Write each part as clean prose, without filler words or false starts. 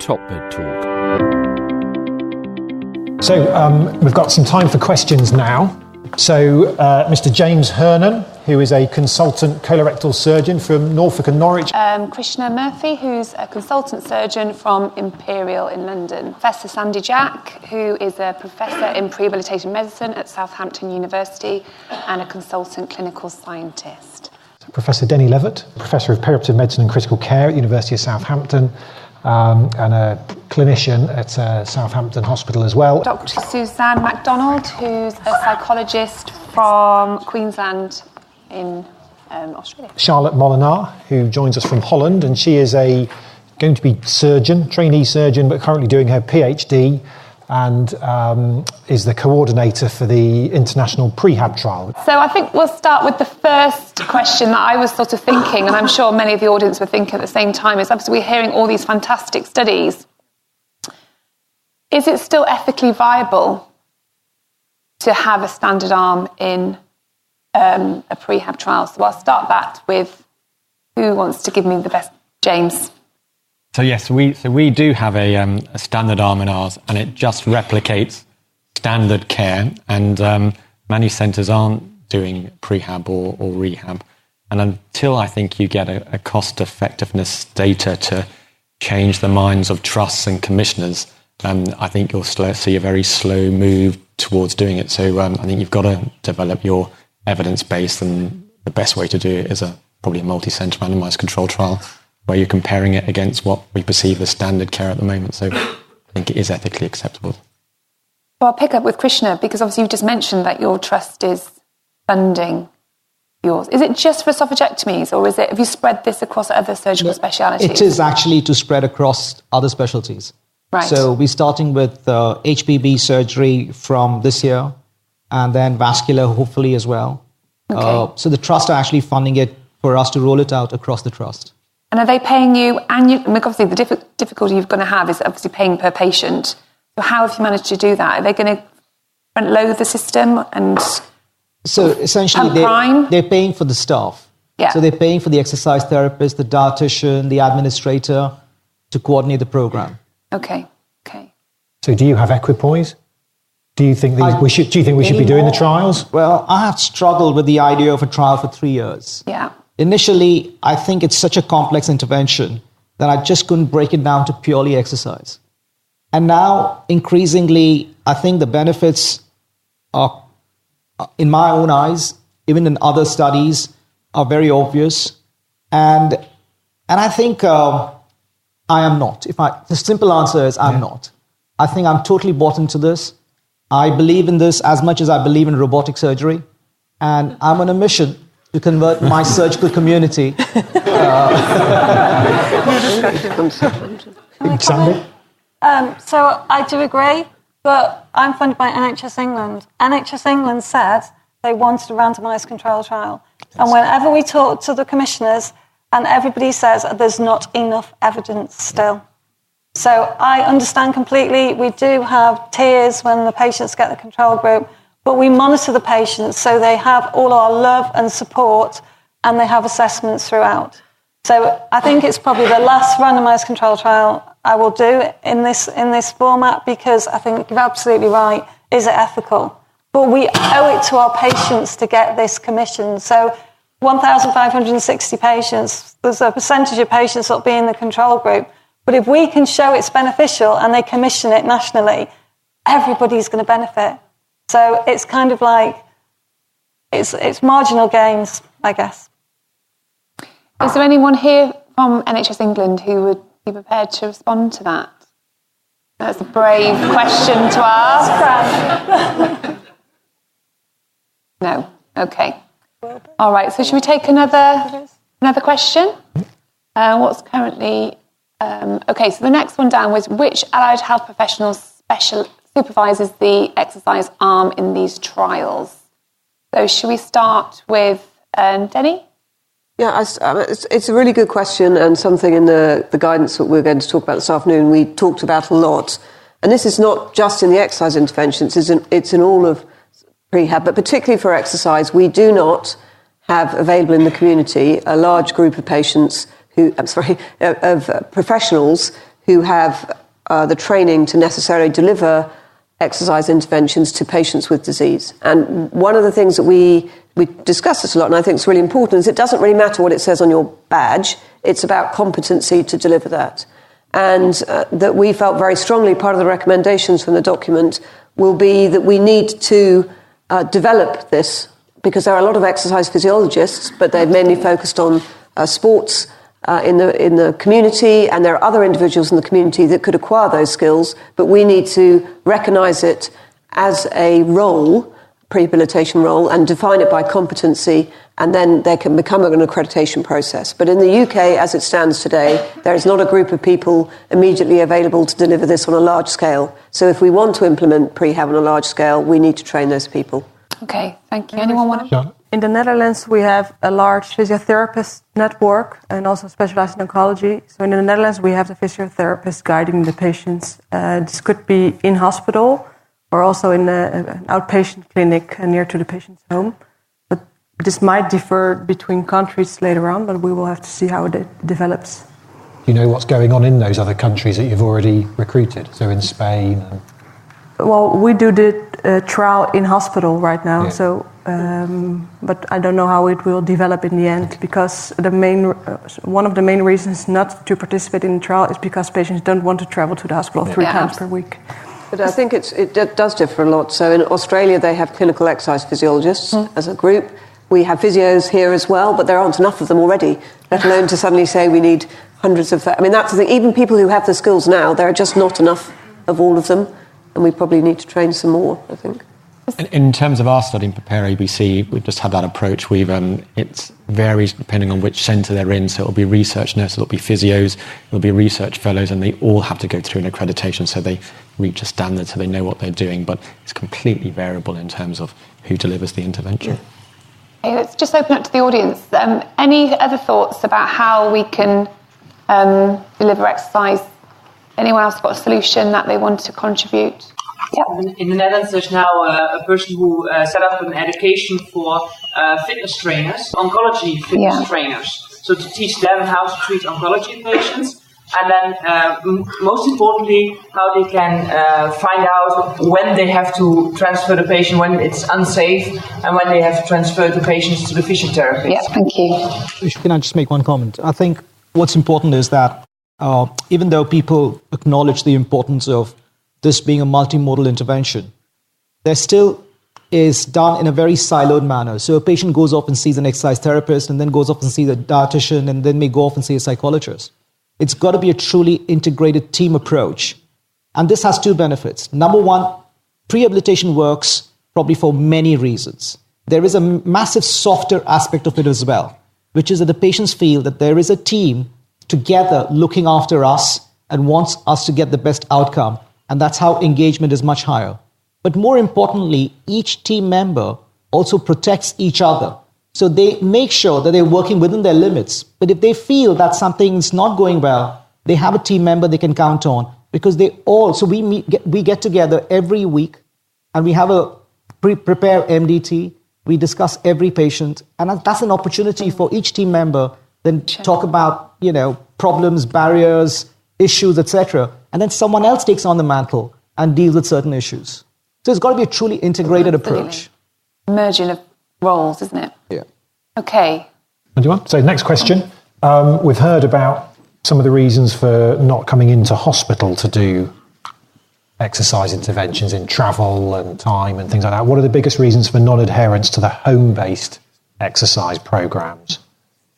Topbed Talk. So we've got some time for questions now. So Mr. James Hernan, who is a consultant colorectal surgeon from Norfolk and Norwich. Krishna Moorthy, who's a consultant surgeon from Imperial in London. Professor Sandy Jack, who is a professor in prehabilitation medicine at Southampton University and a consultant clinical scientist. Professor Denny Levett, professor of perioperative medicine and critical care at the University of Southampton, and a clinician at Southampton Hospital as well. Dr. Suzanne Mcdonald, who's a psychologist from Queensland in Australia. Charlotte Molenaar, who joins us from Holland, and she is going to be trainee surgeon, but currently doing her PhD, and is the coordinator for the international Prehab trial. So I think we'll start with the first question that I was sort of thinking, and I'm sure many of the audience were thinking at the same time, is obviously we're hearing all these fantastic studies. Is it still ethically viable to have a standard arm in a Prehab trial? So I'll start that with who wants to give me the best. James. So yes, we do have a standard arm in ours, and it just replicates standard care. And many centres aren't doing prehab or rehab. And until I think you get a cost effectiveness data to change the minds of trusts and commissioners, I think you'll see a very slow move towards doing it. So I think you've got to develop your evidence base, and the best way to do it is probably a multi-centre randomised control trial, where you're comparing it against what we perceive as standard care at the moment. So I think it is ethically acceptable. Well, I'll pick up with Krishna, because obviously you've just mentioned that your trust is funding yours. Is it just for esophagectomies, or have you spread this across other surgical specialities? It is actually to spread across other specialties. Right. So we're starting with HPB surgery from this year, and then vascular hopefully as well. Okay. So the trust are actually funding it for us to roll it out across the trust. And are they paying you annually? Obviously, the difficulty you're going to have is obviously paying per patient. So how have you managed to do that? Are they going to front load the system and so essentially they're paying for the staff. Yeah. So they're paying for the exercise therapist, the dietitian, the administrator to coordinate the program. Okay. So do you have equipoise? Do you think we should be doing the trials? Well, I have struggled with the idea of a trial for 3 years. Yeah. Initially, I think it's such a complex intervention that I just couldn't break it down to purely exercise. And now, increasingly, I think the benefits are, in my own eyes, even in other studies, are very obvious. And I think I am not. The simple answer is I'm not. I think I'm totally bought into this. I believe in this as much as I believe in robotic surgery. And I'm on a mission to convert my surgical community. So I do agree, but I'm funded by NHS England. NHS England said they wanted a randomised control trial. And whenever we talk to the commissioners, and everybody says there's not enough evidence still. So I understand completely. We do have tiers when the patients get the control group, but we monitor the patients so they have all our love and support, and they have assessments throughout. So I think it's probably the last randomised control trial I will do in this format, because I think you're absolutely right. Is it ethical? But we owe it to our patients to get this commissioned. So 1,560 patients, there's a percentage of patients that will be in the control group. But if we can show it's beneficial and they commission it nationally, everybody's going to benefit. So it's kind of like, it's marginal gains, I guess. Is there anyone here from NHS England who would be prepared to respond to that? That's a brave question to ask. No? Okay. All right, so should we take another question? What's currently... okay, so the next one down was, which allied health professional supervises the exercise arm in these trials? So should we start with Denny? Yeah, it's a really good question, and something in the guidance that we're going to talk about this afternoon we talked about a lot. And this is not just in the exercise interventions, it's in all of prehab, but particularly for exercise, we do not have available in the community a large group of patients of professionals who have the training to necessarily deliver exercise interventions to patients with disease. And one of the things that we discuss this a lot, and I think it's really important, is it doesn't really matter what it says on your badge. It's about competency to deliver that. And that we felt very strongly part of the recommendations from the document will be that we need to develop this, because there are a lot of exercise physiologists, but they're mainly focused on sports in the community, and there are other individuals in the community that could acquire those skills, but we need to recognise it as a role, prehabilitation role, and define it by competency, and then there can become an accreditation process. But in the UK, as it stands today, there is not a group of people immediately available to deliver this on a large scale. So if we want to implement prehab on a large scale, we need to train those people. Okay, thank you. Anyone want to? In the Netherlands, we have a large physiotherapist network and also specialized in oncology. So in the Netherlands, we have the physiotherapist guiding the patients. This could be in hospital or also in an outpatient clinic near to the patient's home. But this might differ between countries later on, but we will have to see how it develops. Do you know what's going on in those other countries that you've already recruited? So in Spain? Well, we do the trial in hospital right now, so but I don't know how it will develop in the end, because one of the main reasons not to participate in the trial is because patients don't want to travel to the hospital 3 times per week. But I think it does differ a lot. So in Australia, they have clinical exercise physiologists as a group. We have physios here as well, but there aren't enough of them already, let alone to suddenly say we need hundreds of... I mean, that's the thing. Even people who have the skills now, there are just not enough of all of them. And we probably need to train some more, I think. In terms of our study in Prepare ABC, we've just had that approach. It varies depending on which centre they're in. So it'll be research nurses, it'll be physios, it'll be research fellows, and they all have to go through an accreditation so they reach a standard, so they know what they're doing. But it's completely variable in terms of who delivers the intervention. Okay, let's just open up to the audience. Any other thoughts about how we can deliver exercise? Anyone else got a solution that they want to contribute? Yeah. In the Netherlands, there's now a person who set up an education for fitness trainers, oncology fitness trainers. So to teach them how to treat oncology patients, and then most importantly, how they can find out when they have to transfer the patient, when it's unsafe, and when they have to transfer the patients to the physiotherapist. Yeah, thank you. Can I just make one comment? I think what's important is that even though people acknowledge the importance of this being a multimodal intervention, there still is done in a very siloed manner. So a patient goes off and sees an exercise therapist, and then goes off and sees a dietitian, and then may go off and see a psychologist. It's got to be a truly integrated team approach. And this has 2 benefits. Number one, prehabilitation works probably for many reasons. There is a massive softer aspect of it as well, which is that the patients feel that there is a team together looking after us and wants us to get the best outcome. And that's how engagement is much higher. But more importantly, each team member also protects each other. So they make sure that they're working within their limits. But if they feel that something's not going well, they have a team member they can count on, because so we get together every week, and we have a prepare MDT. We discuss every patient, and that's an opportunity for each team member then talk about, problems, barriers, issues, etc. And then someone else takes on the mantle and deals with certain issues. So it's got to be a truly integrated approach. Merging of roles, isn't it? Yeah. Okay. So next question. We've heard about some of the reasons for not coming into hospital to do exercise interventions in travel and time and things like that. What are the biggest reasons for non-adherence to the home-based exercise programs?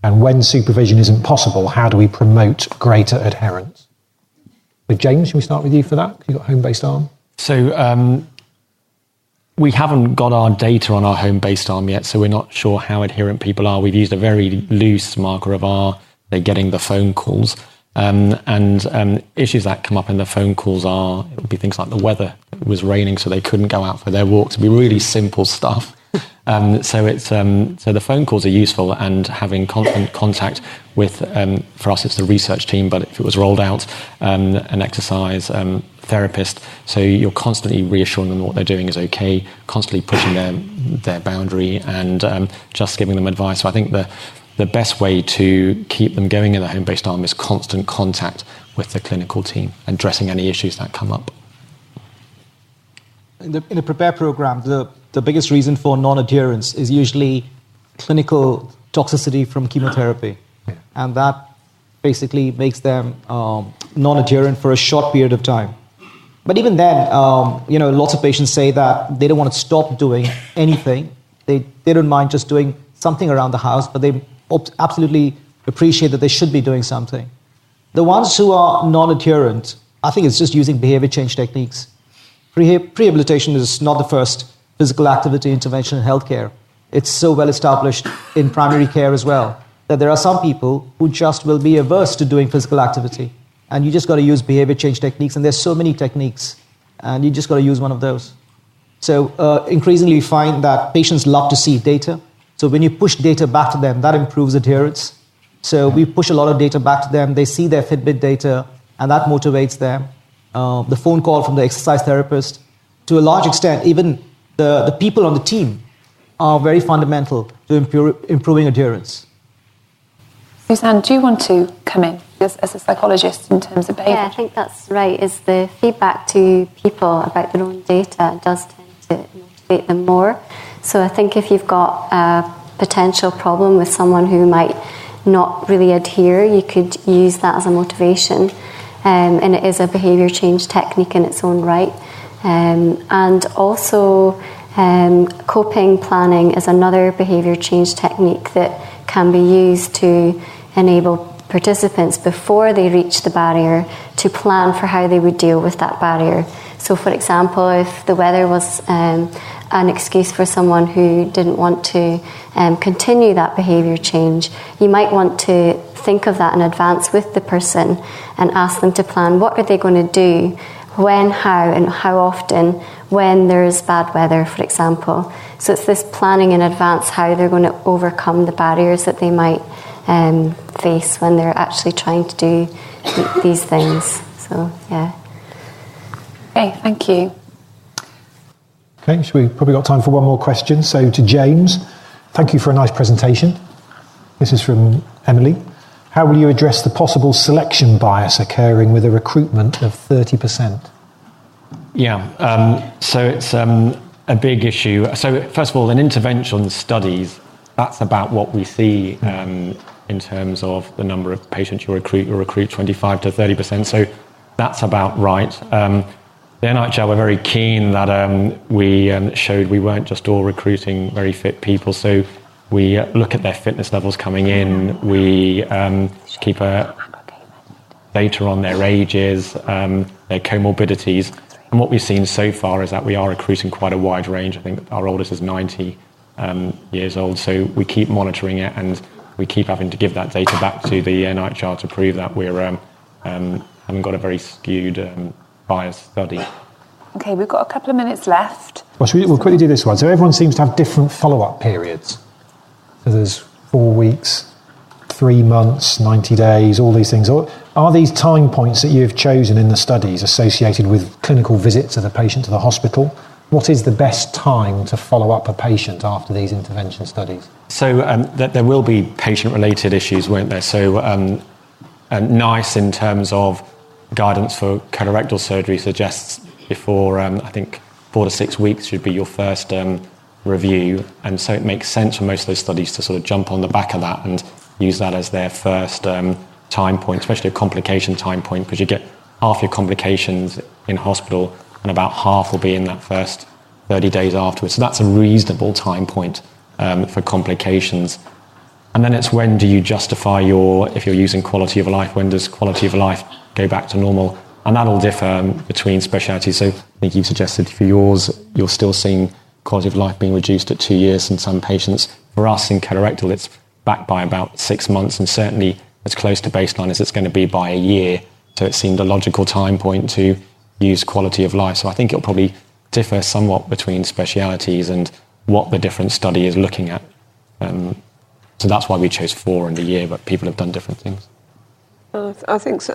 And when supervision isn't possible, how do we promote greater adherence? With James, should we start with you for that? You've got home-based arm. So we haven't got our data on our home-based arm yet, so we're not sure how adherent people are. We've used a very loose marker of they're getting the phone calls. And issues that come up in the phone calls it would be things like the weather. It was raining, so they couldn't go out for their walks. It would be really simple stuff. So the phone calls are useful, and having constant contact with, for us it's the research team, but if it was rolled out, an exercise therapist, so you're constantly reassuring them what they're doing is okay, constantly pushing their boundary, and just giving them advice. So I think the best way to keep them going in the home-based arm is constant contact with the clinical team, addressing any issues that come up. In the Prepare program, the biggest reason for non-adherence is usually clinical toxicity from chemotherapy. And that basically makes them non-adherent for a short period of time. But even then, lots of patients say that they don't want to stop doing anything. They don't mind just doing something around the house, but they absolutely appreciate that they should be doing something. The ones who are non-adherent, I think it's just using behavior change techniques. Prehabilitation is not the first physical activity intervention in healthcare. It's so well established in primary care as well, that there are some people who just will be averse to doing physical activity. And you just got to use behavior change techniques, and there's so many techniques, and you just got to use one of those. So increasingly we find that patients love to see data. So when you push data back to them, that improves adherence. So we push a lot of data back to them. They see their Fitbit data, and that motivates them. The phone call from the exercise therapist. To a large extent, even the people on the team are very fundamental to improving adherence. Suzanne, do you want to come in as a psychologist in terms of behaviour? Yeah, I think that's right. Is the feedback to people about their own data does tend to motivate them more. So I think if you've got a potential problem with someone who might not really adhere, you could use that as a motivation. And it is a behaviour change technique in its own right. And also coping planning is another behaviour change technique that can be used to enable participants before they reach the barrier to plan for how they would deal with that barrier. So for example, if the weather was an excuse for someone who didn't want to continue that behaviour change, you might want to think of that in advance with the person and ask them to plan what are they going to do, when, how, and how often when there's bad weather, for example. So it's this planning in advance how they're going to overcome the barriers that they might face when they're actually trying to do these things. So, yeah. Okay, thank you. Okay, so we've probably got time for one more question. So to James, thank you for a nice presentation. This is from Emily. How will you address the possible selection bias occurring with a recruitment of 30%? Yeah, so it's a big issue. So first of all, in intervention studies, that's about what we see in terms of the number of patients you recruit 25 to 30%. So that's about right. The NIHR were very keen that we showed we weren't just all recruiting very fit people. So we look at their fitness levels coming in. We keep data on their ages, their comorbidities. And what we've seen so far is that we are recruiting quite a wide range. I think our oldest is 90 years old. So we keep monitoring it, and we keep having to give that data back to the NIHR to prove that we're haven't got a very skewed biased study. Okay, we've got a couple of minutes left. Well, we'll quickly do this one. So everyone seems to have different follow-up periods. So there's 4 weeks, 3 months, 90 days, all these things. Are these time points that you've chosen in the studies associated with clinical visits of the patient to the hospital? What is the best time to follow up a patient after these intervention studies? So there will be patient-related issues, won't there? So NICE, in terms of guidance for colorectal surgery, suggests before, I think, 4 to 6 weeks should be your first review. And so it makes sense for most of those studies to sort of jump on the back of that and use that as their first time point, especially a complication time point, because you get half your complications in hospital and about half will be in that first 30 days afterwards. So that's a reasonable time point for complications. And then it's when do you justify if you're using quality of life, when does quality of life go back to normal? And that'll differ between specialities. So I think you've suggested for yours, you're still seeing quality of life being reduced at 2 years in some patients. For us in colorectal, it's back by about 6 months, and certainly as close to baseline as it's going to be by a year. So it seemed a logical time point to use quality of life. So I think it'll probably differ somewhat between specialities and what the different study is looking at. So that's why we chose 4 in a year, but people have done different things. I think so.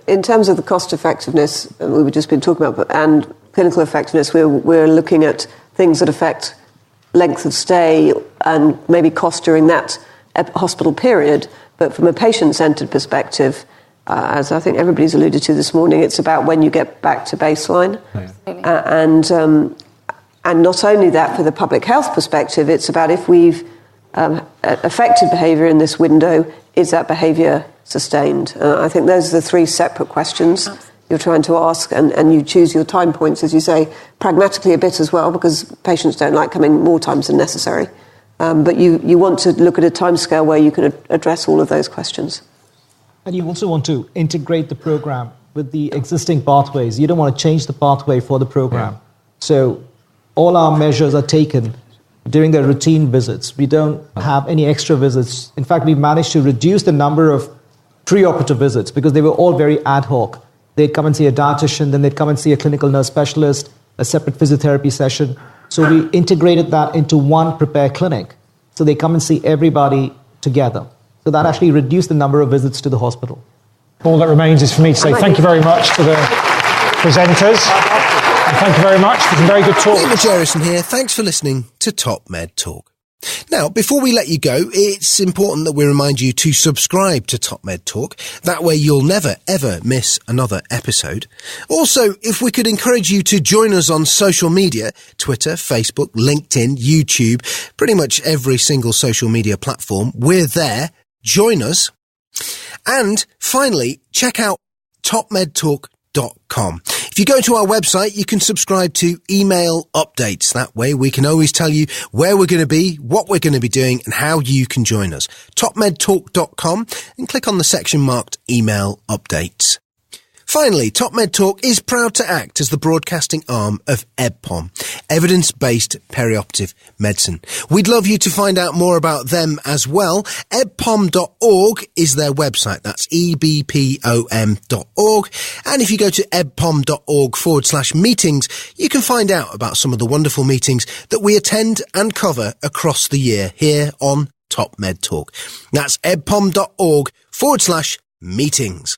In terms of the cost effectiveness, we've just been talking about, and clinical effectiveness, we're looking at things that affect length of stay and maybe cost during that hospital period. But from a patient-centred perspective, as I think everybody's alluded to this morning, it's about when you get back to baseline. And not only that, for the public health perspective, it's about if we've affected behaviour in this window, is that behaviour sustained? I think those are the three separate questions you're trying to ask, and you choose your time points, as you say, pragmatically a bit as well, because patients don't like coming more times than necessary. But you want to look at a timescale where you can address all of those questions. And you also want to integrate the program with the existing pathways. You don't want to change the pathway for the program. Yeah. So all our measures are taken during the routine visits. We don't have any extra visits. In fact, we managed to reduce the number of preoperative visits because they were all very ad hoc. They'd come and see a dietitian, then they'd come and see a clinical nurse specialist, a separate physiotherapy session. So we integrated that into one Prepare clinic. So they come and see everybody together. So that actually reduced the number of visits to the hospital. All that remains is for me to say thank you very much to the presenters. And thank you very much for some very good talk. Peter Jerrison here. Thanks for listening to Top Med Talk. Now, before we let you go, it's important that we remind you to subscribe to Top Med Talk. That way you'll never, ever miss another episode. Also, if we could encourage you to join us on social media, Twitter, Facebook, LinkedIn, YouTube, pretty much every single social media platform, we're there. Join us. And finally, check out topmedtalk.com. If you go to our website, you can subscribe to email updates. That way we can always tell you where we're going to be, what we're going to be doing, and how you can join us. topmedtalk.com and click on the section marked email updates. Finally, Top Med Talk is proud to act as the broadcasting arm of EBPOM, Evidence-Based Perioperative Medicine. We'd love you to find out more about them as well. ebpom.org is their website. That's ebpom.org. And if you go to ebpom.org/meetings, you can find out about some of the wonderful meetings that we attend and cover across the year here on Top Med Talk. That's ebpom.org/meetings.